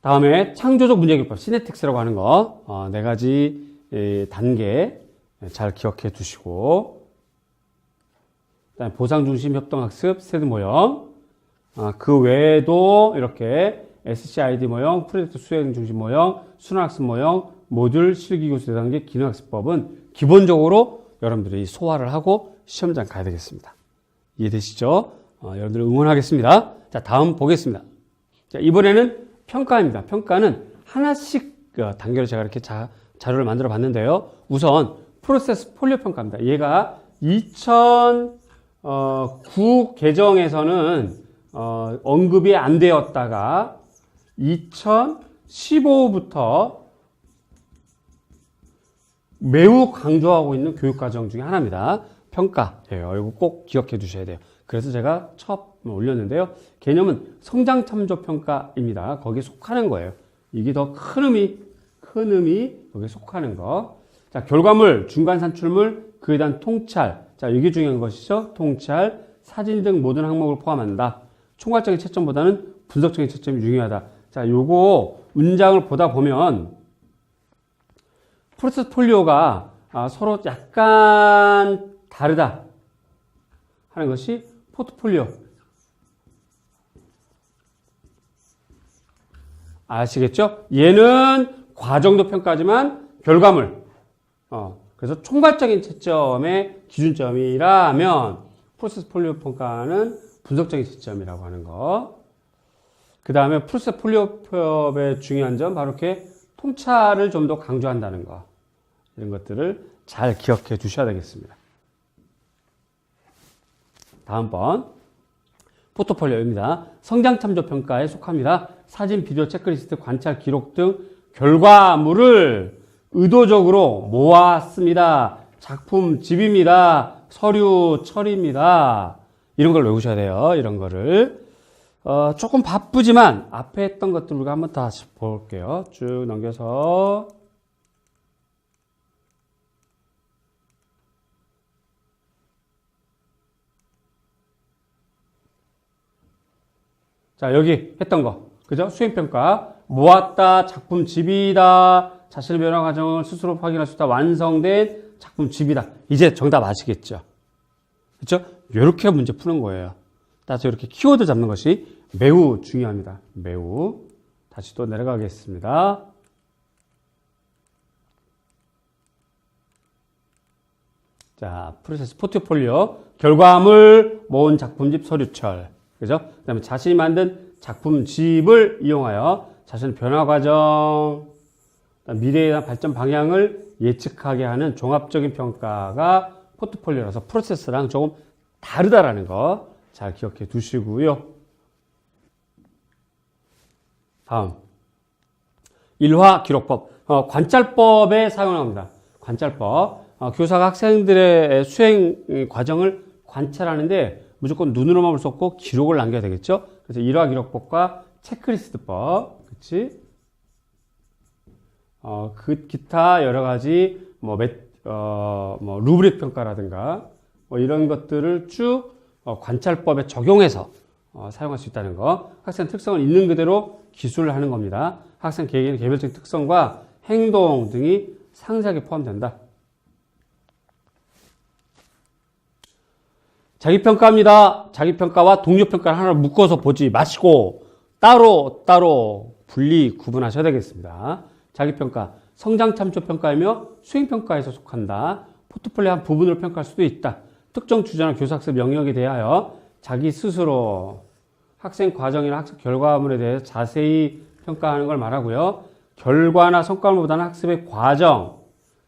다음에 창조적 문제해결법, 시네틱스라고 하는 거 4가지 단계 잘 기억해 두시고 그다음에 보상중심 협동학습, 스테드 모형 그 외에도 이렇게 SCID 모형, 프로젝트 수행 중심 모형, 순환학습 모형, 모듈 실기교수 4단계 기능학습법은 기본적으로 여러분들이 소화를 하고 시험장 가야 되겠습니다. 이해되시죠? 여러분들 응원하겠습니다. 자, 다음 보겠습니다. 자, 이번에는 평가입니다. 평가는 하나씩 단계로 제가 이렇게 자료를 만들어 봤는데요. 우선 프로세스 폴리오 평가입니다. 얘가 2009 개정에서는 언급이 안 되었다가 2015부터 매우 강조하고 있는 교육과정 중에 하나입니다. 평가예요. 이거 꼭 기억해 두셔야 돼요. 그래서 제가 첫 올렸는데요. 개념은 성장참조평가입니다. 거기에 속하는 거예요. 이게 더 큰 의미, 여기에 속하는 거. 자, 결과물, 중간산출물, 그에 대한 통찰. 자, 이게 중요한 것이죠. 통찰, 사진 등 모든 항목을 포함한다. 총괄적인 채점보다는 분석적인 채점이 중요하다. 자, 요거 문장을 보다 보면 포트폴리오가 서로 약간 다르다 하는 것이 포트폴리오. 아시겠죠? 얘는 과정도 평가지만 결과물. 그래서 총괄적인 채점의 기준점이라면 포트폴리오 평가는 분석적인 채점이라고 하는 거. 그 다음에 포트폴리오 협업의 중요한 점, 바로 이렇게 통찰을 좀 더 강조한다는 거. 이런 것들을 잘 기억해 두셔야 되겠습니다. 다음번. 포트폴리오입니다. 성장참조평가에 속합니다. 사진, 비디오, 체크리스트, 관찰, 기록 등 결과물을 의도적으로 모았습니다. 작품집입니다. 서류 처리입니다. 이런 걸 외우셔야 돼요. 이런 거를. 조금 바쁘지만 앞에 했던 것들 우리가 한번 다시 볼게요. 쭉 넘겨서. 자, 여기 했던 거. 그죠? 수행평가. 모았다, 작품집이다, 자신의 변화 과정을 스스로 확인할 수 있다, 완성된 작품집이다. 이제 정답 아시겠죠? 그렇죠? 이렇게 문제 푸는 거예요. 따라서 이렇게 키워드 잡는 것이 매우 중요합니다. 매우. 다시 또 내려가겠습니다. 자, 프로세스 포트폴리오. 결과물, 모은 작품집, 서류철. 그죠? 그 다음에 자신이 만든 작품집을 이용하여 자신의 변화 과정, 미래에 대한 발전 방향을 예측하게 하는 종합적인 평가가 포트폴리오라서 프로세스랑 조금 다르다라는 거 잘 기억해 두시고요. 다음. 일화 기록법. 관찰법에 사용합니다. 관찰법. 교사가 학생들의 수행 과정을 관찰하는데 무조건 눈으로만 볼 수 없고 기록을 남겨야 되겠죠? 그래서 일화 기록법과 체크리스트법. 그치? 그 기타 여러 가지 루브릭 평가라든가 이런 것들을 쭉 관찰법에 적용해서 사용할 수 있다는 거. 학생 특성을 있는 그대로 기술을 하는 겁니다. 학생 개개인의 개별적인 특성과 행동 등이 상세하게 포함된다. 자기평가입니다. 자기평가와 동료평가를 하나 묶어서 보지 마시고 따로 구분하셔야 되겠습니다. 자기평가, 성장참조평가이며 수행평가에서 속한다. 포트폴리오 한 부분을 평가할 수도 있다. 특정 주제나 교사학습 영역에 대하여 자기 스스로 학생 과정이나 학습 결과물에 대해서 자세히 평가하는 걸 말하고요. 결과나 성과물보다는 학습의 과정,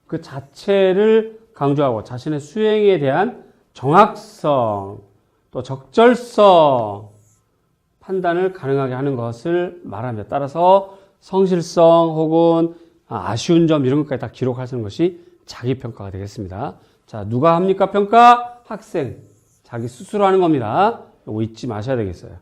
그 자체를 강조하고 자신의 수행에 대한 정확성, 또 적절성 판단을 가능하게 하는 것을 말합니다. 따라서 성실성 혹은 아쉬운 점 이런 것까지 다 기록하시는 것이 자기평가가 되겠습니다. 자, 누가 합니까? 평가? 학생. 자기 스스로 하는 겁니다. 이거 잊지 마셔야 되겠어요.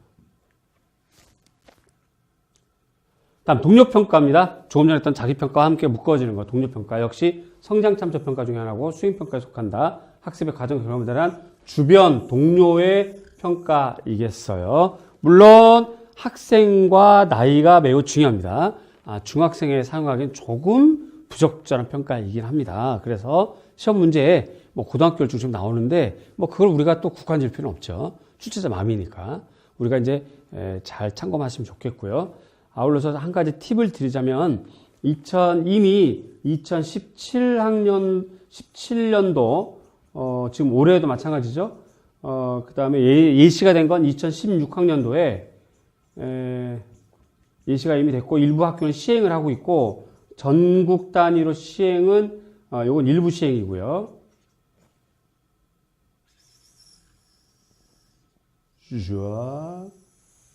다음 동료평가입니다. 조금 전에 했던 자기평가와 함께 묶어지는 거. 동료평가 역시 성장참조평가 중에 하나고 수행평가에 속한다. 학습의 과정 경험에 대한 주변 동료의 평가이겠어요. 물론 학생과 나이가 매우 중요합니다. 중학생에 사용하기엔 조금 부적절한 평가이긴 합니다. 그래서 시험 문제에 고등학교를 중심 나오는데 그걸 우리가 또 국한질 필요는 없죠. 출제자 마음이니까 우리가 이제 잘 참고하시면 좋겠고요. 아울러서 한 가지 팁을 드리자면 이미 17년도 지금 올해도 마찬가지죠. 그 다음에 예시가 된 건 2016학년도에 예시가 이미 됐고 일부 학교는 시행을 하고 있고 전국 단위로 시행은 요건 일부 시행이고요.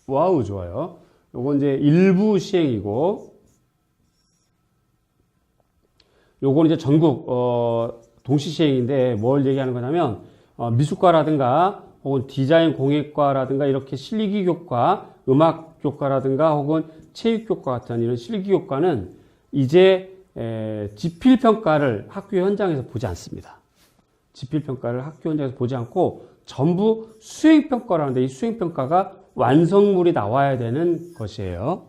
와우, 좋아요. 요건 이제 일부 시행이고 요건 이제 전국 동시 시행인데 뭘 얘기하는 거냐면 미술과라든가 혹은 디자인 공예과라든가 이렇게 실기 교과, 음악 교과라든가 혹은 체육 교과 같은 이런 실기 교과는 이제 지필 평가를 학교 현장에서 보지 않습니다. 지필 평가를 학교 현장에서 보지 않고 전부 수행 평가라는데 이 수행 평가가 완성물이 나와야 되는 것이에요.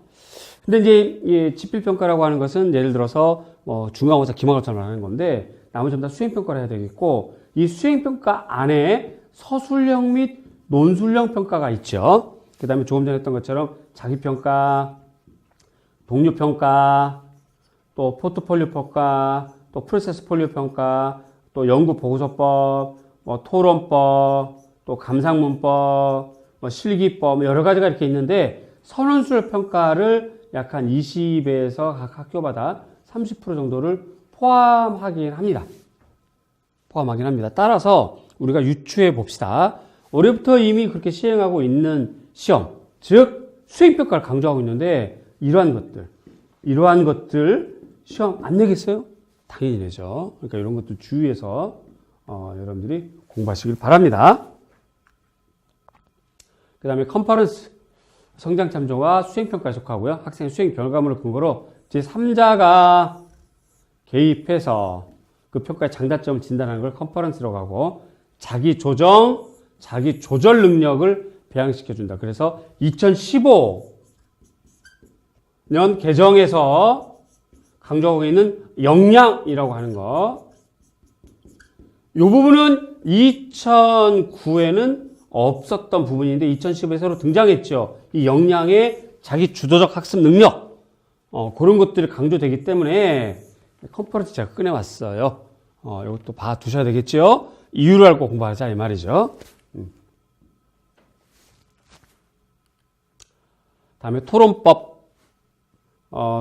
근데 이제 지필 평가라고 하는 것은 예를 들어서 뭐 중간고사, 기말고사를 하는 건데 나머지 전부 다 수행 평가를 해야 되겠고 이 수행 평가 안에 서술형 및 논술형 평가가 있죠. 그다음에 조금 전에 했던 것처럼 자기 평가, 동료 평가, 또 포트폴리오 평가, 또 프로세스 폴리오 평가, 또 연구 보고서법, 뭐 토론법, 또 감상문법, 뭐 실기법 여러 가지가 이렇게 있는데 선언술 평가를 약 한 20에서 각 학교마다 30% 정도를 포함하긴 합니다. 따라서 우리가 유추해 봅시다. 올해부터 이미 그렇게 시행하고 있는 시험, 즉 수행평가를 강조하고 있는데 이러한 것들 시험 안 내겠어요? 당연히 내죠. 그러니까 이런 것들 주의해서 여러분들이 공부하시길 바랍니다. 그 다음에 컨퍼런스, 성장 참조와 수행평가에 속하고요. 학생의 수행 결과물을 근거로 제3자가 개입해서 그 평가의 장단점을 진단하는 걸 컨퍼런스라고 하고 자기 조정, 자기 조절 능력을 배양시켜준다. 그래서 2015년 개정에서 강조하고 있는 역량이라고 하는 거. 이 부분은 2009에는 없었던 부분인데 2015에 새로 등장했죠. 이 역량의 자기 주도적 학습 능력 그런 것들이 강조되기 때문에 컨퍼런스 제가 꺼내왔어요. 이것도 봐두셔야 되겠죠. 이유를 알고 공부하자 이 말이죠. 다음에 토론법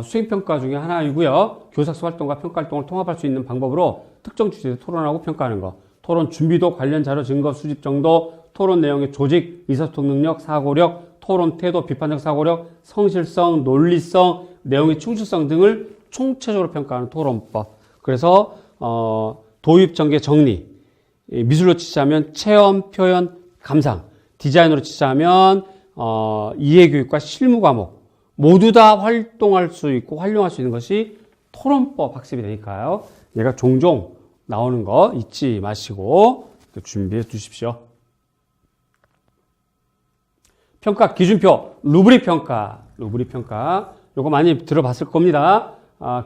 수행평가 중에 하나이고요. 교사학습 활동과 평가 활동을 통합할 수 있는 방법으로 특정 주제에 토론하고 평가하는 거. 토론 준비도, 관련 자료 증거 수집 정도, 토론 내용의 조직, 의사소통 능력, 사고력, 토론 태도, 비판적 사고력, 성실성, 논리성, 내용의 충실성 등을 총체적으로 평가하는 토론법. 그래서 도입, 전개, 정리, 미술로 치자면 체험, 표현, 감상, 디자인으로 치자면 이해교육과 실무 과목 모두 다 활동할 수 있고 활용할 수 있는 것이 토론법 학습이 되니까요. 얘가 종종 나오는 거 잊지 마시고 준비해 두십시오. 평가 기준표, 루브릭 평가. 요거 많이 들어봤을 겁니다.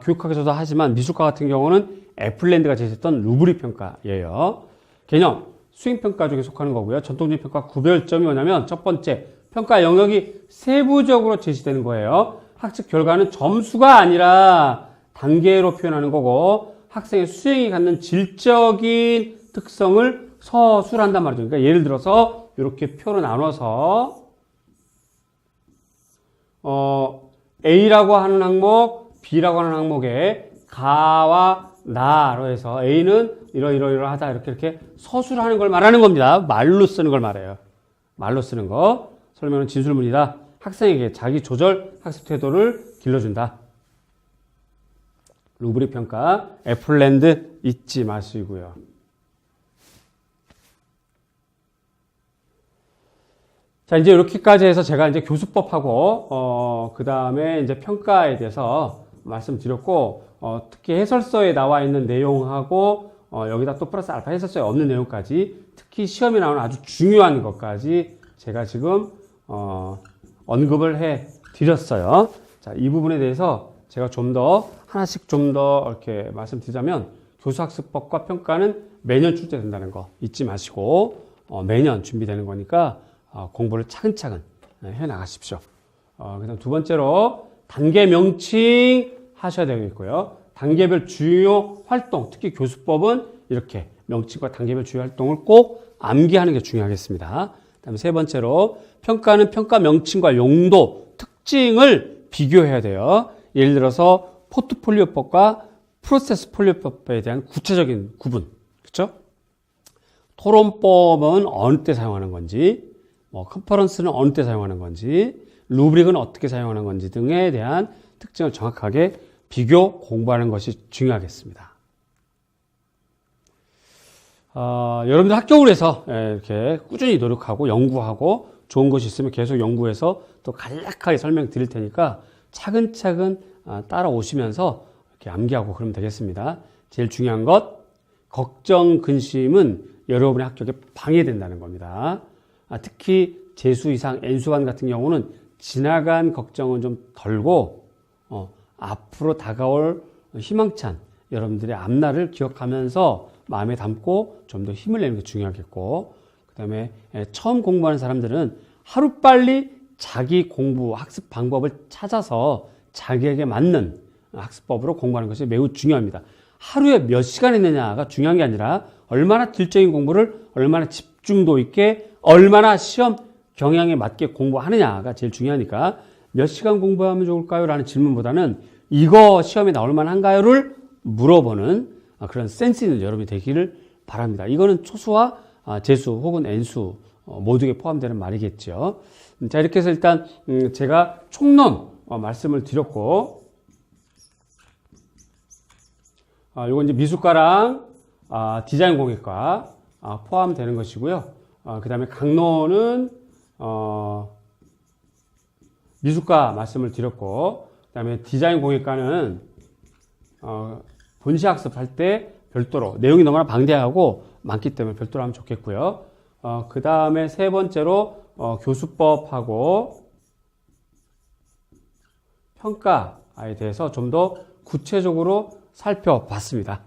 교육학에서도 하지만 미술과 같은 경우는 애플랜드가 제시했던 루브릭 평가예요. 개념, 수행평가 중에 속하는 거고요. 전통적인 평가 구별점이 뭐냐면 첫 번째, 평가 영역이 세부적으로 제시되는 거예요. 학습 결과는 점수가 아니라 단계로 표현하는 거고 학생의 수행이 갖는 질적인 특성을 서술한단 말이죠. 그러니까 예를 들어서 이렇게 표로 나눠서 A라고 하는 항목, B라고 하는 항목에 가와 나로 해서 A는 이러하다 이렇게 서술하는 걸 말하는 겁니다. 말로 쓰는 걸 말해요. 말로 쓰는 거. 설명은 진술문이다. 학생에게 자기 조절 학습 태도를 길러준다. 루브릭 평가, 애플랜드 잊지 마시고요. 자, 이제 이렇게까지 해서 제가 이제 교수법하고, 그 다음에 이제 평가에 대해서 말씀드렸고, 특히 해설서에 나와 있는 내용하고, 여기다 또 플러스 알파 해설서에 없는 내용까지, 특히 시험에 나오는 아주 중요한 것까지 제가 지금, 언급을 해 드렸어요. 자, 이 부분에 대해서 제가 좀 더, 하나씩 좀 더 이렇게 말씀드리자면, 교수학습법과 평가는 매년 출제된다는 거 잊지 마시고, 매년 준비되는 거니까, 공부를 차근차근 해 나가십시오. 그다음 두 번째로 단계 명칭 하셔야 되겠고요. 단계별 주요 활동, 특히 교수법은 이렇게 명칭과 단계별 주요 활동을 꼭 암기하는 게 중요하겠습니다. 그다음에 세 번째로 평가는 평가 명칭과 용도, 특징을 비교해야 돼요. 예를 들어서 포트폴리오법과 프로세스 폴리오법에 대한 구체적인 구분, 그렇죠? 토론법은 어느 때 사용하는 건지, 컨퍼런스는 어느 때 사용하는 건지, 루브릭은 어떻게 사용하는 건지 등에 대한 특징을 정확하게 비교 공부하는 것이 중요하겠습니다. 여러분들 합격을 해서 이렇게 꾸준히 노력하고 연구하고 좋은 것이 있으면 계속 연구해서 또 간략하게 설명드릴 테니까 차근차근 따라오시면서 이렇게 암기하고 그러면 되겠습니다. 제일 중요한 것, 걱정, 근심은 여러분의 합격에 방해된다는 겁니다. 특히 재수 이상 N수반 같은 경우는 지나간 걱정은 좀 덜고 앞으로 다가올 희망찬 여러분들의 앞날을 기억하면서 마음에 담고 좀 더 힘을 내는 게 중요하겠고, 그 다음에 처음 공부하는 사람들은 하루빨리 자기 공부 학습 방법을 찾아서 자기에게 맞는 학습법으로 공부하는 것이 매우 중요합니다. 하루에 몇 시간 했느냐가 중요한 게 아니라 얼마나 질적인 공부를 얼마나 집중도 있게 얼마나 시험 경향에 맞게 공부하느냐가 제일 중요하니까 몇 시간 공부하면 좋을까요? 라는 질문보다는 이거 시험에 나올 만한가요?를 물어보는 그런 센스 있는 여러분이 되기를 바랍니다. 이거는 초수와 재수 혹은 N수 모두에 포함되는 말이겠죠. 자, 이렇게 해서 일단 제가 총론 말씀을 드렸고, 요건 이제 미술과랑 디자인 공예과 포함되는 것이고요. 그 다음에 강론은 미술과 말씀을 드렸고, 그 다음에 디자인 공예과는 본시학습할 때 별도로 내용이 너무나 방대하고 많기 때문에 별도로 하면 좋겠고요. 그 다음에 세 번째로 교수법하고 평가에 대해서 좀 더 구체적으로 살펴봤습니다.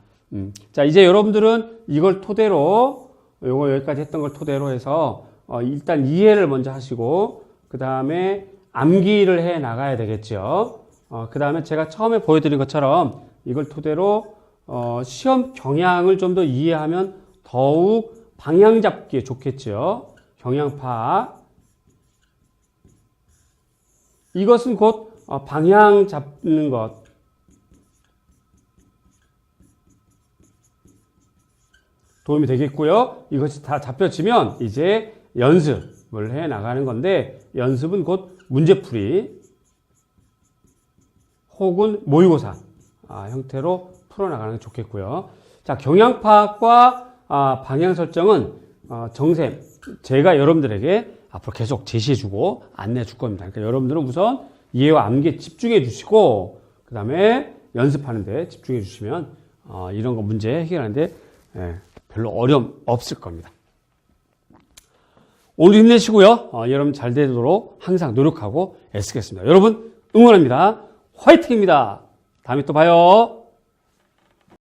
자, 이제 여러분들은 이걸 토대로, 요거 여기까지 했던 걸 토대로 해서 일단 이해를 먼저 하시고 그 다음에 암기를 해 나가야 되겠죠. 그 다음에 제가 처음에 보여드린 것처럼 이걸 토대로 시험 경향을 좀 더 이해하면 더욱 방향 잡기에 좋겠죠. 경향 파악. 이것은 곧 방향 잡는 것. 도움이 되겠고요. 이것이 다 잡혀지면 이제 연습을 해 나가는 건데, 연습은 곧 문제풀이 혹은 모의고사 형태로 풀어나가는 게 좋겠고요. 자, 경향파악과 방향 설정은 정쌤, 제가 여러분들에게 앞으로 계속 제시해주고 안내해줄 겁니다. 그러니까 여러분들은 우선 이해와 암기에 집중해 주시고 그 다음에 연습하는 데 집중해 주시면 이런 거 문제 해결하는데 별로 어려움 없을 겁니다. 오늘 힘내시고요. 여러분 잘 되도록 항상 노력하고 애쓰겠습니다. 여러분 응원합니다. 화이팅입니다. 다음에 또 봐요.